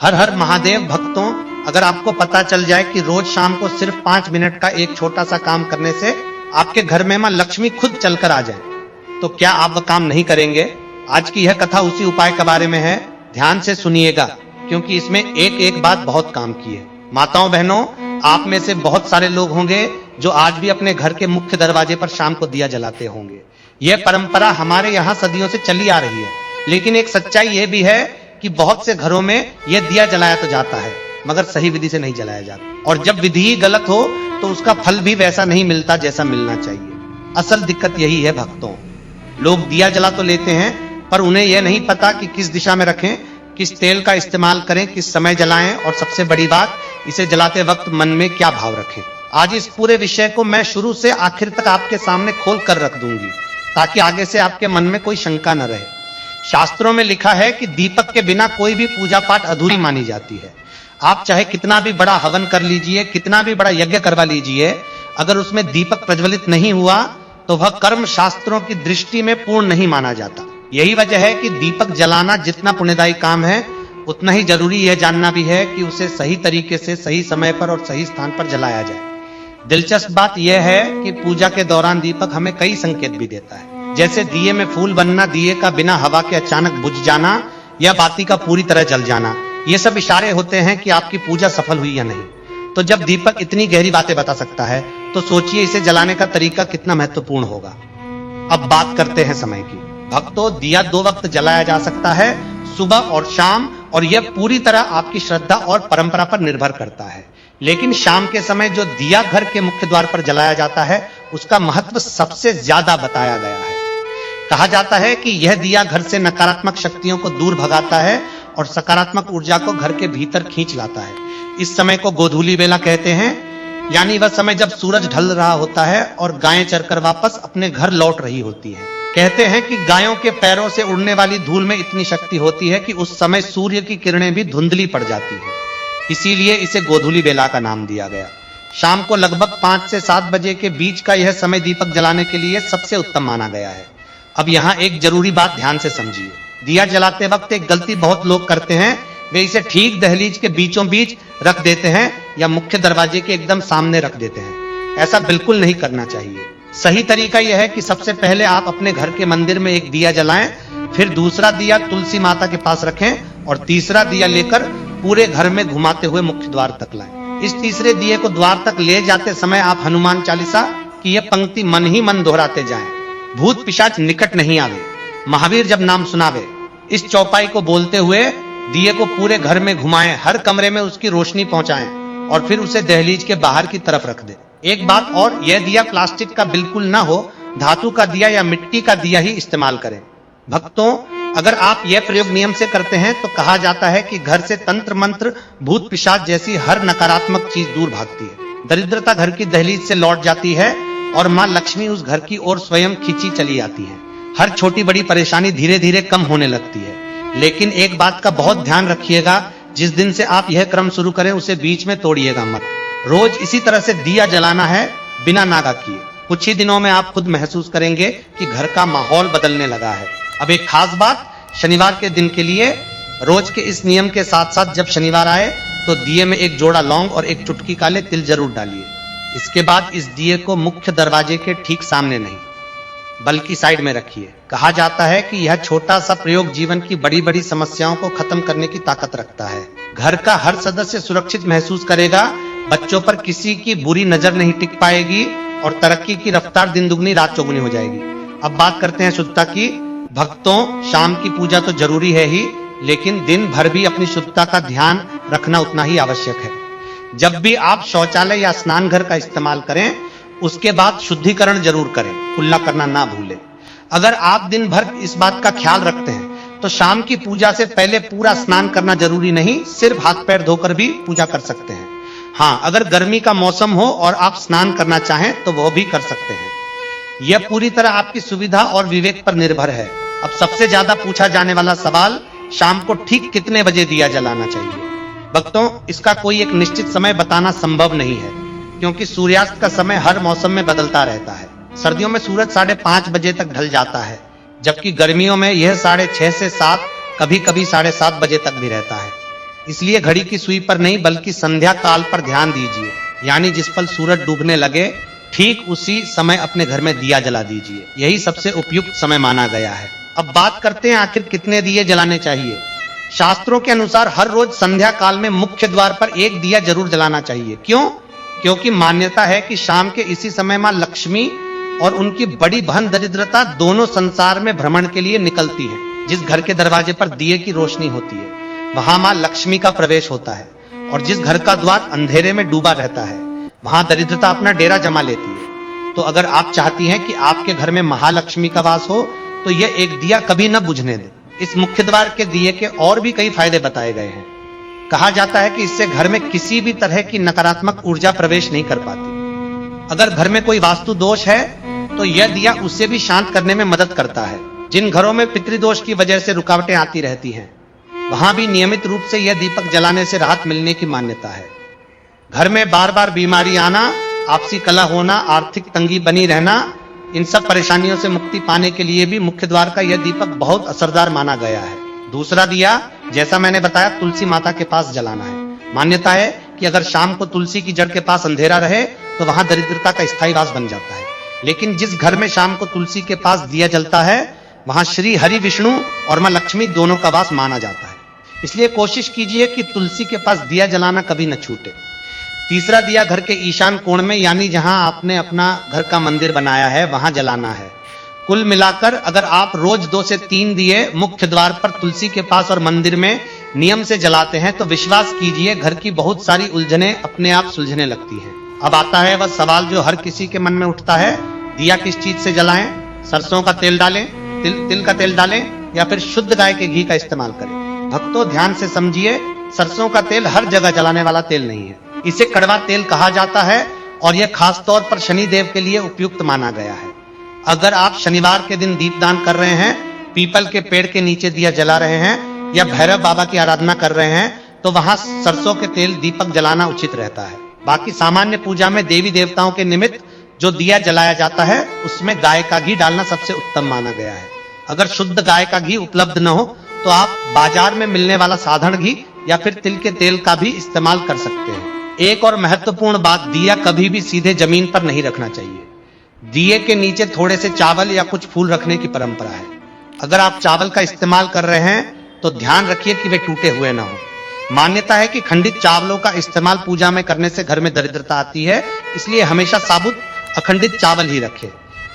हर हर महादेव भक्तों, अगर आपको पता चल जाए कि रोज शाम को सिर्फ 5 मिनट का एक छोटा सा काम करने से आपके घर में मां लक्ष्मी खुद चलकर आ जाए, तो क्या आप वह काम नहीं करेंगे? आज की यह कथा उसी उपाय के बारे में है। ध्यान से सुनिएगा, क्योंकि इसमें एक एक बात बहुत काम की है। माताओं बहनों, आप में से बहुत सारे लोग होंगे जो आज भी अपने घर के मुख्य दरवाजे पर शाम को दिया जलाते होंगे। यह परंपरा हमारे यहाँ सदियों से चली आ रही है, लेकिन एक सच्चाई यह भी है कि बहुत से घरों में यह दिया जलाया तो जाता है, मगर सही विधि से नहीं जलाया जाता, और जब विधि ही गलत हो तो उसका फल भी वैसा नहीं मिलता जैसा मिलना चाहिए। असल दिक्कत यही है भक्तों, लोग दिया जला तो लेते हैं, पर उन्हें यह नहीं पता कि किस दिशा में रखें, किस तेल का इस्तेमाल करें, किस समय जलाएं, और सबसे बड़ी बात, इसे जलाते वक्त मन में क्या भाव रखें। आज इस पूरे विषय को मैं शुरू से आखिर तक आपके सामने खोल कर रख दूंगी, ताकि आगे से आपके मन में कोई शंका न रहे। शास्त्रों में लिखा है कि दीपक के बिना कोई भी पूजा पाठ अधूरी मानी जाती है। आप चाहे कितना भी बड़ा हवन कर लीजिए, कितना भी बड़ा यज्ञ करवा लीजिए, अगर उसमें दीपक प्रज्वलित नहीं हुआ तो वह कर्म शास्त्रों की दृष्टि में पूर्ण नहीं माना जाता। यही वजह है कि दीपक जलाना जितना पुण्यदायी काम है, उतना ही जरूरी यह जानना भी है कि उसे सही तरीके से, सही समय पर और सही स्थान पर जलाया जाए। दिलचस्प बात यह है कि पूजा के दौरान दीपक हमें कई संकेत भी देता है, जैसे दिए में फूल बनना, दिए का बिना हवा के अचानक बुझ जाना, या बाती का पूरी तरह जल जाना। ये सब इशारे होते हैं कि आपकी पूजा सफल हुई या नहीं। तो जब दीपक इतनी गहरी बातें बता सकता है, तो सोचिए इसे जलाने का तरीका कितना महत्वपूर्ण होगा। अब बात करते हैं समय की। भक्तों, दिया 2 वक्त जलाया जा सकता है, सुबह और शाम, और यह पूरी तरह आपकी श्रद्धा और परंपरा पर निर्भर करता है। लेकिन शाम के समय जो दिया घर के मुख्य द्वार पर जलाया जाता है, उसका महत्व सबसे ज्यादा बताया गया है। कहा जाता है कि यह दिया घर से नकारात्मक शक्तियों को दूर भगाता है और सकारात्मक ऊर्जा को घर के भीतर खींच लाता है। इस समय को गोधूली बेला कहते हैं, यानी वह समय जब सूरज ढल रहा होता है और गायें चरकर वापस अपने घर लौट रही होती हैं। कहते हैं कि गायों के पैरों से उड़ने वाली धूल में इतनी शक्ति होती है कि उस समय सूर्य की किरणें भी धुंधली पड़ जाती है, इसीलिए इसे गोधूली बेला का नाम दिया गया। शाम को लगभग 5 से 7 बजे के बीच का यह समय दीपक जलाने के लिए सबसे उत्तम माना गया है। अब यहाँ एक जरूरी बात ध्यान से समझिए। दिया जलाते वक्त एक गलती बहुत लोग करते हैं, वे इसे ठीक दहलीज के बीचों बीच रख देते हैं या मुख्य दरवाजे के एकदम सामने रख देते हैं। ऐसा बिल्कुल नहीं करना चाहिए। सही तरीका यह है कि सबसे पहले आप अपने घर के मंदिर में एक दिया जलाएं, फिर दूसरा दिया तुलसी माता के पास रखें, और तीसरा दिया लेकर पूरे घर में घुमाते हुए मुख्य द्वार तक लाएं। इस तीसरे दिए को द्वार तक ले जाते समय आप हनुमान चालीसा की यह पंक्ति मन ही मन दोहराते जाएं। भूत पिशाच निकट नहीं आवे, महावीर जब नाम सुनावे। इस चौपाई को बोलते हुए दिए को पूरे घर में घुमाएं, हर कमरे में उसकी रोशनी पहुंचाएं, और फिर उसे दहलीज के बाहर की तरफ रख दें। एक बात और, यह दिया प्लास्टिक का बिल्कुल ना हो, धातु का दिया या मिट्टी का दिया ही इस्तेमाल करें। भक्तों, अगर आप यह प्रयोग नियम से करते हैं तो कहा जाता है कि घर से तंत्र मंत्र, भूत पिशाच जैसी हर नकारात्मक चीज दूर भागती है। दरिद्रता घर की दहलीज से लौट जाती है और मां लक्ष्मी उस घर की ओर स्वयं खींची चली आती है। हर छोटी बड़ी परेशानी धीरे धीरे कम होने लगती है। लेकिन एक बात का बहुत ध्यान रखिएगा, जिस दिन से आप यह क्रम शुरू करें उसे बीच में तोड़िएगा मत। रोज इसी तरह से दिया जलाना है, बिना नागा किए। कुछ ही दिनों में आप खुद महसूस करेंगे कि घर का माहौल बदलने लगा है। अब एक खास बात, शनिवार के दिन के लिए रोज के इस नियम के साथ साथ जब शनिवार आए तो दिए में एक जोड़ा लौंग और एक चुटकी काले तिल जरूर डालिए। इसके बाद इस दिए को मुख्य दरवाजे के ठीक सामने नहीं, बल्कि साइड में रखिए। कहा जाता है कि यह छोटा सा प्रयोग जीवन की बड़ी बड़ी समस्याओं को खत्म करने की ताकत रखता है। घर का हर सदस्य सुरक्षित महसूस करेगा, बच्चों पर किसी की बुरी नजर नहीं टिक पाएगी, और तरक्की की रफ्तार दिन दुगनी रात चौगुनी हो जाएगी। अब बात करते हैं शुद्धता की। भक्तों, शाम की पूजा तो जरूरी है ही, लेकिन दिन भर भी अपनी शुद्धता का ध्यान रखना उतना ही आवश्यक है। जब भी आप शौचालय या स्नान घर का इस्तेमाल करें, उसके बाद शुद्धिकरण जरूर करें, कुल्ला करना ना भूलें। अगर आप दिन भर इस बात का ख्याल रखते हैं तो शाम की पूजा से पहले पूरा स्नान करना जरूरी नहीं, सिर्फ हाथ पैर धोकर भी पूजा कर सकते हैं। हाँ, अगर गर्मी का मौसम हो और आप स्नान करना चाहें तो वो भी कर सकते हैं। यह पूरी तरह आपकी सुविधा और विवेक पर निर्भर है। अब सबसे ज्यादा पूछा जाने वाला सवाल, शाम को ठीक कितने बजे दिया जलाना चाहिए? भक्तों, इसका कोई एक निश्चित समय बताना संभव नहीं है, क्योंकि सूर्यास्त का समय हर मौसम में बदलता रहता है। सर्दियों में सूरज 5:30 बजे तक ढल जाता है, जबकि गर्मियों में यह 6:30 से 7, कभी कभी 7:30 बजे तक भी रहता है। इसलिए घड़ी की सुई पर नहीं बल्कि संध्या काल पर ध्यान दीजिए, यानी जिस पल सूरज डूबने लगे ठीक उसी समय अपने घर में दिया जला दीजिए। यही सबसे उपयुक्त समय माना गया है। अब बात करते हैं आखिर कितने दिए जलाने चाहिए। शास्त्रों के अनुसार हर रोज संध्या काल में मुख्य द्वार पर एक दिया जरूर जलाना चाहिए। क्यों? क्योंकि मान्यता है कि शाम के इसी समय मां लक्ष्मी और उनकी बड़ी बहन दरिद्रता दोनों संसार में भ्रमण के लिए निकलती हैं। जिस घर के दरवाजे पर दिए की रोशनी होती है वहां मां लक्ष्मी का प्रवेश होता है, और जिस घर का द्वार अंधेरे में डूबा रहता है वहां दरिद्रता अपना डेरा जमा लेती है। तो अगर आप चाहती हैं कि आपके घर में महालक्ष्मी का वास हो तो यह एक दिया कभी न बुझने दें। इस मुख्य द्वार के दिए के और भी कई फायदे बताए गए हैं। कहा जाता है कि इससे घर में किसी भी तरह की नकारात्मक ऊर्जा प्रवेश नहीं कर पाती। अगर घर में कोई वास्तु दोष है तो यह दिया उसे भी शांत करने में मदद करता है। जिन घरों में पितृदोष की वजह से रुकावटें आती रहती हैं वहां भी नियमित रूप से यह दीपक जलाने से राहत मिलने की मान्यता है। घर में बार बार बीमारी आना, आपसी कलह होना, आर्थिक तंगी बनी रहना, इन सब परेशानियों से मुक्ति पाने के लिए भी मुख्य द्वार का यह दीपक बहुत असरदार माना गया है। दूसरा दिया जैसा मैंने बताया तुलसी माता के पास जलाना है। मान्यता है कि अगर शाम को तुलसी की जड़ के पास अंधेरा रहे तो वहां दरिद्रता का स्थायी वास बन जाता है। लेकिन जिस घर में शाम को तुलसी के पास दिया जलता है वहां श्री हरि विष्णु और मां लक्ष्मी दोनों का वास माना जाता है। इसलिए कोशिश कीजिए कि तुलसी के पास दिया जलाना कभी न छूटे। तीसरा दिया घर के ईशान कोण में, यानी जहां आपने अपना घर का मंदिर बनाया है वहां जलाना है। कुल मिलाकर अगर आप रोज 2 से 3 दिए मुख्य द्वार पर तुलसी के पास और मंदिर में नियम से जलाते हैं तो विश्वास कीजिए घर की बहुत सारी उलझनें अपने आप सुलझने लगती हैं। अब आता है वह सवाल जो हर किसी के मन में उठता है, दिया किस चीज से जलाएं? सरसों का तेल डालें, तिल का तेल डालें या फिर शुद्ध गाय के घी का इस्तेमाल करें? भक्तों ध्यान से समझिए, सरसों का तेल हर जगह जलाने वाला तेल नहीं है। इसे कड़वा तेल कहा जाता है और यह खास तौर पर शनि देव के लिए उपयुक्त माना गया है। अगर आप शनिवार के दिन दीपदान कर रहे हैं, पीपल के पेड़ के नीचे दिया जला रहे हैं या भैरव बाबा की आराधना कर रहे हैं तो वहां सरसों के तेल दीपक जलाना उचित रहता है। बाकी सामान्य पूजा में देवी देवताओं के निमित्त जो दिया जलाया जाता है उसमें गाय का घी डालना सबसे उत्तम माना गया है। अगर शुद्ध गाय का घी उपलब्ध न हो तो आप बाजार में मिलने वाला साधारण घी या फिर तिल के तेल का भी इस्तेमाल कर सकते हैं। एक और महत्वपूर्ण बात, दिया कभी भी सीधे जमीन पर नहीं रखना चाहिए। दिए के नीचे थोड़े से चावल या कुछ फूल रखने की परंपरा है। अगर आप चावल का इस्तेमाल कर रहे हैं तो ध्यान रखिए कि वे टूटे हुए ना हो। मान्यता है कि खंडित चावलों का इस्तेमाल पूजा में करने से घर में दरिद्रता आती है, इसलिए हमेशा साबुत अखंडित चावल ही रखें।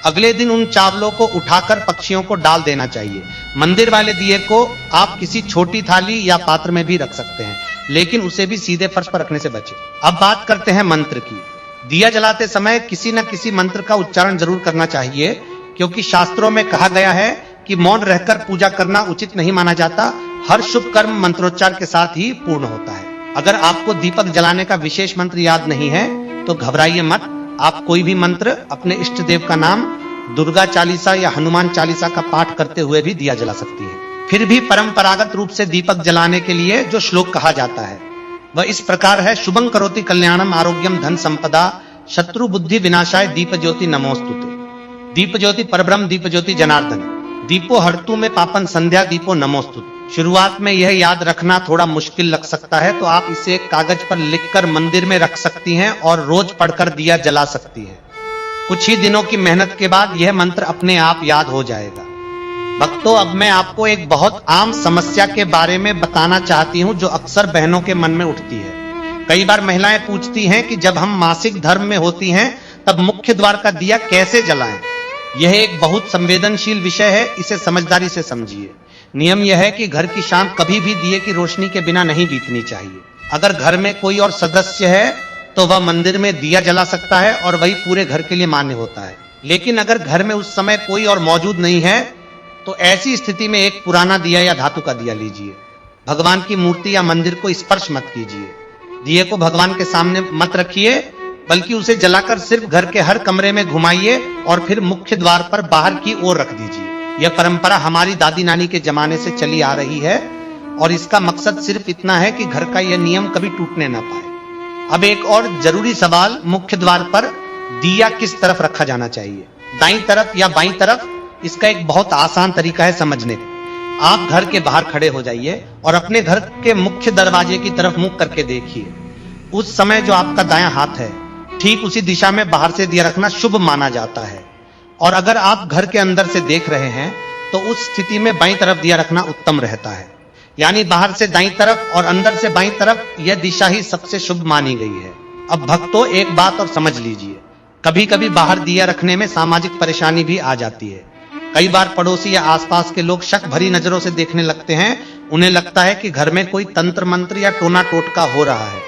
अगले दिन उन चावलों को उठाकर पक्षियों को डाल देना चाहिए। मंदिर वाले दिए को आप किसी छोटी थाली या पात्र में भी रख सकते हैं, लेकिन उसे भी सीधे फर्श पर रखने से बचें। अब बात करते हैं मंत्र की। दिया जलाते समय किसी न किसी मंत्र का उच्चारण जरूर करना चाहिए, क्योंकि शास्त्रों में कहा गया है कि मौन रहकर पूजा करना उचित नहीं माना जाता। हर शुभ कर्म मंत्रोच्चार के साथ ही पूर्ण होता है। अगर आपको दीपक जलाने का विशेष मंत्र याद नहीं है तो घबराइए मत। आप कोई भी मंत्र अपने इष्ट देव का नाम, दुर्गा चालीसा या हनुमान चालीसा का पाठ करते हुए भी दिया जला सकती है। फिर भी परंपरागत रूप से दीपक जलाने के लिए जो श्लोक कहा जाता है वह इस प्रकार है: शुभं करोति कल्याणम आरोग्यम धन संपदा शत्रु बुद्धि विनाशाय दीप ज्योति नमोस्तुते। दीप ज्योति परब्रह्म दीप ज्योति जनार्दन दीपो हरतु में पापन संध्या दीपो नमोस्तुते। शुरुआत में यह याद रखना थोड़ा मुश्किल लग सकता है, तो आप इसे एक कागज पर लिखकर मंदिर में रख सकती हैं और रोज पढ़कर दिया जला सकती हैं। कुछ ही दिनों की मेहनत के बाद यह मंत्र अपने आप याद हो जाएगा। भक्तों, अब मैं आपको एक बहुत आम समस्या के बारे में बताना चाहती हूं जो अक्सर बहनों के मन में उठती है। कई बार महिलाएं पूछती हैं कि जब हम मासिक धर्म में होती हैं तब मुख्य द्वार का दिया कैसे जलाएं। यह एक बहुत संवेदनशील विषय है, इसे समझदारी से समझिए। नियम यह है कि घर की शाम कभी भी दिए की रोशनी के बिना नहीं बीतनी चाहिए। अगर घर में कोई और सदस्य है तो वह मंदिर में दिया जला सकता है और वही पूरे घर के लिए मान्य होता है। लेकिन अगर घर में उस समय कोई और मौजूद नहीं है तो ऐसी स्थिति में एक पुराना दिया या धातु का दिया लीजिए। भगवान की मूर्ति या मंदिर को स्पर्श मत कीजिए। दिए को भगवान के सामने मत रखिए, बल्कि उसे जलाकर सिर्फ घर के हर कमरे में घुमाइए और फिर मुख्य द्वार पर बाहर की ओर रख दीजिए। यह परंपरा हमारी दादी नानी के जमाने से चली आ रही है और इसका मकसद सिर्फ इतना है कि घर का यह नियम कभी टूटने ना पाए। अब एक और जरूरी सवाल, मुख्य द्वार पर दिया किस तरफ रखा जाना चाहिए, दाईं तरफ या बाईं तरफ? इसका एक बहुत आसान तरीका है समझने का। आप घर के बाहर खड़े हो जाइए और अपने घर के मुख्य दरवाजे की तरफ मुंह करके देखिए। उस समय जो आपका दायां हाथ है, ठीक उसी दिशा में बाहर से दिया रखना शुभ माना जाता है। और अगर आप घर के अंदर से देख रहे हैं तो उस स्थिति में बाईं तरफ दिया रखना उत्तम रहता है। यानी बाहर से दाईं तरफ और अंदर से बाईं तरफ, यह दिशा ही सबसे शुभ मानी गई है। अब भक्तों, एक बात और समझ लीजिए, कभी कभी बाहर दिया रखने में सामाजिक परेशानी भी आ जाती है। कई बार पड़ोसी या आसपास के लोग शक भरी नजरों से देखने लगते हैं। उन्हें लगता है कि घर में कोई तंत्र मंत्र या टोना टोटका हो रहा है।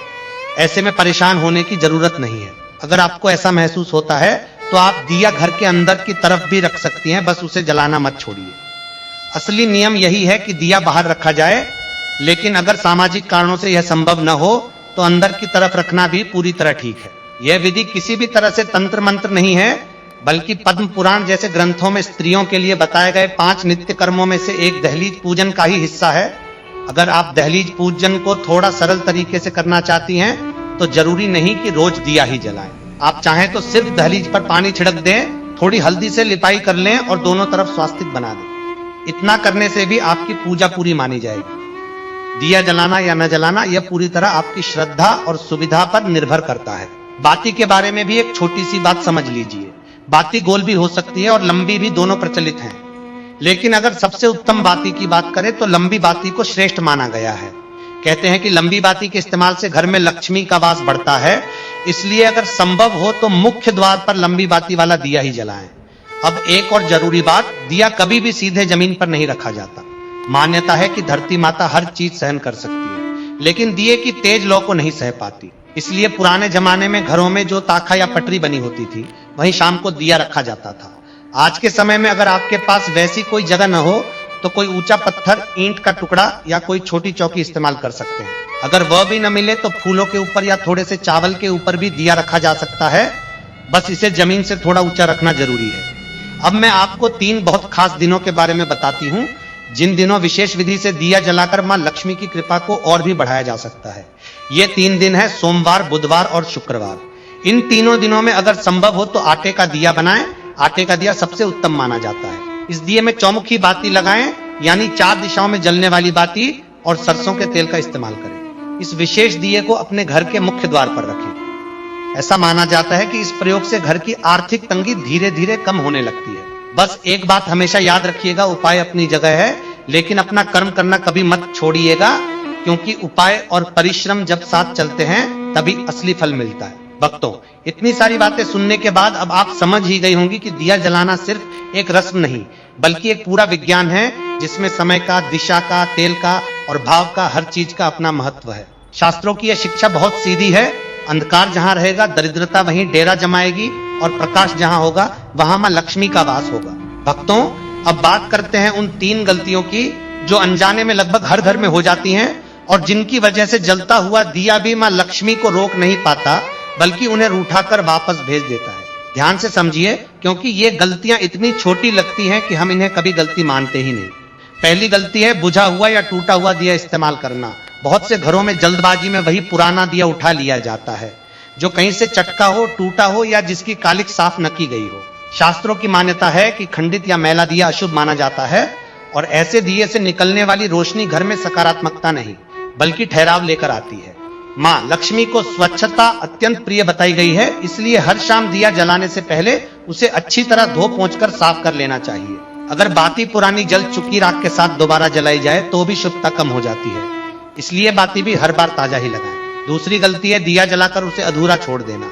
ऐसे में परेशान होने की जरूरत नहीं है। अगर आपको ऐसा महसूस होता है तो आप दिया घर के अंदर की तरफ भी रख सकती हैं, बस उसे जलाना मत छोड़िए। असली नियम यही है कि दिया बाहर रखा जाए, लेकिन अगर सामाजिक कारणों से यह संभव न हो तो अंदर की तरफ रखना भी पूरी तरह ठीक है। यह विधि किसी भी तरह से तंत्र मंत्र नहीं है, बल्कि पद्म पुराण जैसे ग्रंथों में स्त्रियों के लिए बताए गए 5 नित्य कर्मों में से एक दहलीज पूजन का ही हिस्सा है। अगर आप दहलीज पूजन को थोड़ा सरल तरीके से करना चाहती हैं तो जरूरी नहीं कि रोज दिया ही जलाएं। आप चाहें तो सिर्फ दहलीज पर पानी छिड़क दें, थोड़ी हल्दी से लिपाई कर लें और दोनों तरफ स्वास्तिक बना दें। इतना करने से भी आपकी पूजा पूरी मानी जाएगी। दिया जलाना या न जलाना यह पूरी तरह आपकी श्रद्धा और सुविधा पर निर्भर करता है। बाती के बारे में भी एक छोटी सी बात समझ लीजिए। बाती गोल भी हो सकती है और लंबी भी, दोनों प्रचलित हैं। लेकिन अगर सबसे उत्तम बाती की बात करें तो लंबी बाती को श्रेष्ठ माना गया है। कहते हैं कि लंबी बाती के इस्तेमाल से घर में लक्ष्मी का वास बढ़ता है। इसलिए अगर संभव हो तो मुख्य द्वार पर लंबी बाती वाला दिया ही जलाएं। अब एक और जरूरी बात, दिया कभी भी सीधे जमीन पर नहीं रखा जाता। मान्यता है कि धरती माता हर चीज सहन कर सकती है, लेकिन दिए की तेज लौ को नहीं सह पाती। इसलिए पुराने जमाने में घरों में जो ताखा या पटरी बनी होती थी, वहीं शाम को दिया रखा जाता था। आज के समय में अगर आपके पास वैसी कोई जगह न हो तो कोई ऊंचा पत्थर, ईंट का टुकड़ा या कोई छोटी चौकी इस्तेमाल कर सकते हैं। अगर वह भी न मिले तो फूलों के ऊपर या थोड़े से चावल के ऊपर भी दिया रखा जा सकता है। बस इसे जमीन से थोड़ा ऊंचा रखना जरूरी है। अब मैं आपको 3 बहुत खास दिनों के बारे में बताती हूँ, जिन दिनों विशेष विधि से दिया जलाकर मां लक्ष्मी की कृपा को और भी बढ़ाया जा सकता है। ये 3 दिन है, सोमवार, बुधवार और शुक्रवार। इन तीनों दिनों में अगर संभव हो तो आटे का दिया बनाएं। आटे का दिया सबसे उत्तम माना जाता है। इस दिए में चौमुखी बाती लगाएं, यानी 4 दिशाओं में जलने वाली बाती, और सरसों के तेल का इस्तेमाल करें। इस विशेष दिए को अपने घर के मुख्य द्वार पर रखें। ऐसा माना जाता है कि इस प्रयोग से घर की आर्थिक तंगी धीरे धीरे कम होने लगती है। बस एक बात हमेशा याद रखिएगा, उपाय अपनी जगह है, लेकिन अपना कर्म करना कभी मत छोड़िएगा, क्योंकि उपाय और परिश्रम जब साथ चलते हैं तभी असली फल मिलता है। भक्तों, इतनी सारी बातें सुनने के बाद अब आप समझ ही गई होंगी कि दिया जलाना सिर्फ एक रस्म नहीं, बल्कि एक पूरा विज्ञान है, जिसमें समय का, दिशा का, तेल का और भाव का, हर चीज का अपना महत्व है। शास्त्रों की यह शिक्षा बहुत सीधी है। अंधकार जहां रहेगा, दरिद्रता वहीं डेरा जमाएगी, और प्रकाश जहां होगा वहां मां लक्ष्मी का वास होगा। भक्तों, अब बात करते हैं उन 3 गलतियों की जो अनजाने में लगभग हर घर में हो जाती हैं और जिनकी वजह से जलता हुआ दिया भी मां लक्ष्मी को रोक नहीं पाता, बल्कि उन्हें रूठाकर वापस भेज देता है। ध्यान से समझिए, क्योंकि ये गलतियां इतनी छोटी लगती हैं कि हम इन्हें कभी गलती मानते ही नहीं। पहली गलती है बुझा हुआ या टूटा हुआ दिया इस्तेमाल करना। बहुत से घरों में जल्दबाजी में वही पुराना दिया उठा लिया जाता है, जो कहीं से चटका हो, टूटा हो या जिसकी कालिक साफ न की गई हो। शास्त्रों की मान्यता है कि खंडित या मैला दिया अशुभ माना जाता है, और ऐसे दिए से निकलने वाली रोशनी घर में सकारात्मकता नहीं बल्कि ठहराव लेकर आती है। मां लक्ष्मी को स्वच्छता अत्यंत प्रिय बताई गई है, इसलिए हर शाम दिया जलाने से पहले उसे अच्छी तरह धो पोंछकर साफ कर लेना चाहिए। अगर बाती पुरानी जल चुकी राख के साथ दोबारा जलाई जाए तो भी शुभता कम हो जाती है, इसलिए बाती भी हर बार ताजा ही लगाएं। दूसरी गलती है दिया जलाकर उसे अधूरा छोड़ देना,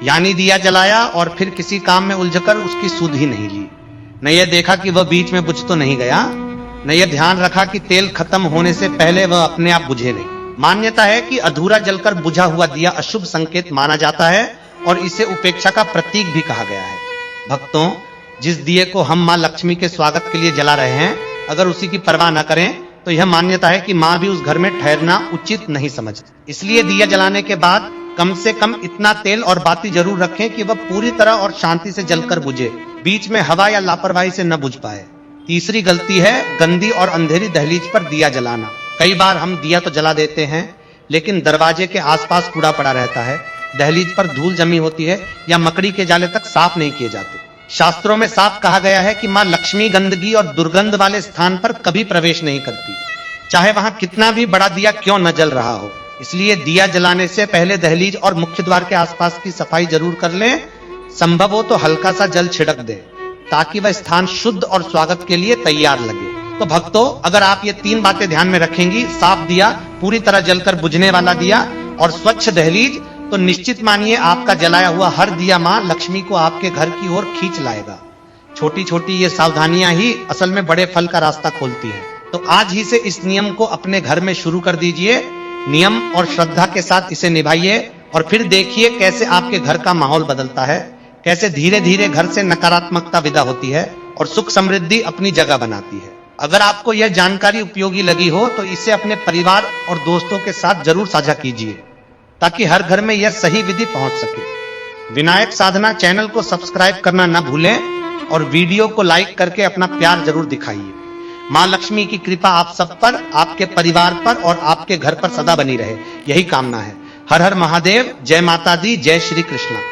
यानी दिया जलाया और फिर किसी काम में उलझकर उसकी सुध ही नहीं ली। न यह देखा कि वह बीच में बुझ तो नहीं गया, न यह ध्यान रखा कि तेल खत्म होने से पहले वह अपने आप बुझे नहीं। मान्यता है कि अधूरा जलकर बुझा हुआ दिया अशुभ संकेत माना जाता है और इसे उपेक्षा का प्रतीक भी कहा गया है। भक्तों, जिस दिए को हम मां लक्ष्मी के स्वागत के लिए जला रहे हैं, अगर उसी की परवाह न करें तो यह मान्यता है कि मां भी उस घर में ठहरना उचित नहीं समझती। इसलिए दिया जलाने के बाद कम से कम इतना तेल और बाती जरूर रखें कि वह पूरी तरह और शांति से जलकर बुझे, बीच में हवा या लापरवाही से न बुझ पाए। तीसरी गलती है गंदी और अंधेरी दहलीज पर दिया जलाना। कई बार हम दिया तो जला देते हैं, लेकिन दरवाजे के आसपास कूड़ा पड़ा रहता है, दहलीज पर धूल जमी होती है या मकड़ी के जाले तक साफ नहीं किए जाते। शास्त्रों में साफ कहा गया है कि मां लक्ष्मी गंदगी और दुर्गंध वाले स्थान पर कभी प्रवेश नहीं करती, चाहे वहां कितना भी बड़ा दिया क्यों न जल रहा हो। इसलिए दिया जलाने से पहले दहलीज और मुख्य द्वार के आसपास की सफाई जरूर कर लें। संभव हो तो हल्का सा जल छिड़क दें ताकि वह स्थान शुद्ध और स्वागत के लिए तैयार लगे। तो भक्तों, अगर आप ये 3 बातें ध्यान में रखेंगी, साफ दिया, पूरी तरह जलकर बुझने वाला दिया और स्वच्छ दहलीज, तो निश्चित मानिए आपका जलाया हुआ हर दिया मां लक्ष्मी को आपके घर की ओर खींच लाएगा। छोटी छोटी ये सावधानियां ही असल में बड़े फल का रास्ता खोलती हैं। तो आज ही से इस नियम को अपने घर में शुरू कर दीजिए। नियम और श्रद्धा के साथ इसे निभाइए और फिर देखिए कैसे आपके घर का माहौल बदलता है, कैसे धीरे धीरे घर से नकारात्मकता विदा होती है और सुख समृद्धि अपनी जगह बनाती है। अगर आपको यह जानकारी उपयोगी लगी हो तो इसे अपने परिवार और दोस्तों के साथ जरूर साझा कीजिए ताकि हर घर में यह सही विधि पहुंच सके। विनायक साधना चैनल को सब्सक्राइब करना न भूलें और वीडियो को लाइक करके अपना प्यार जरूर दिखाइए। मां लक्ष्मी की कृपा आप सब पर, आपके परिवार पर और आपके घर पर सदा बनी रहे, यही कामना है। हर हर महादेव। जय माता दी। जय श्री कृष्ण।